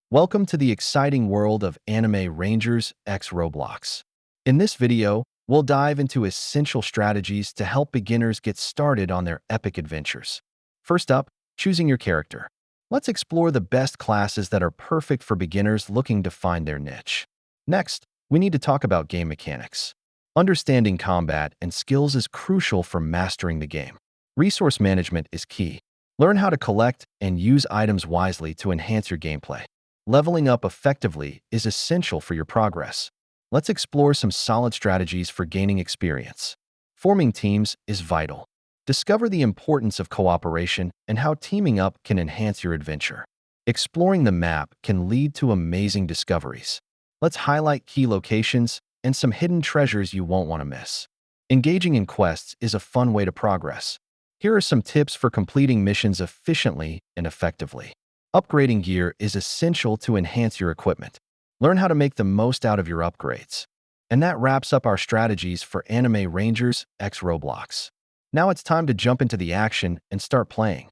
Welcome to the exciting world of Anime Rangers x Roblox. In this video, we'll dive into essential strategies to help beginners get started on their epic adventures. First up, choosing your character. Let's explore the best classes that are perfect for beginners looking to find their niche. Next, we need to talk about game mechanics. Understanding combat and skills is crucial for mastering the game. Resource management is key. Learn how to collect and use items wisely to enhance your gameplay. Leveling up effectively is essential for your progress. Let's explore some solid strategies for gaining experience. Forming teams is vital. Discover the importance of cooperation and how teaming up can enhance your adventure. Exploring the map can lead to amazing discoveries. Let's highlight key locations and some hidden treasures you won't want to miss. Engaging in quests is a fun way to progress. Here are some tips for completing missions efficiently and effectively. Upgrading gear is essential to enhance your equipment. Learn how to make the most out of your upgrades. And that wraps up our strategies for Anime Rangers x Roblox. Now it's time to jump into the action and start playing.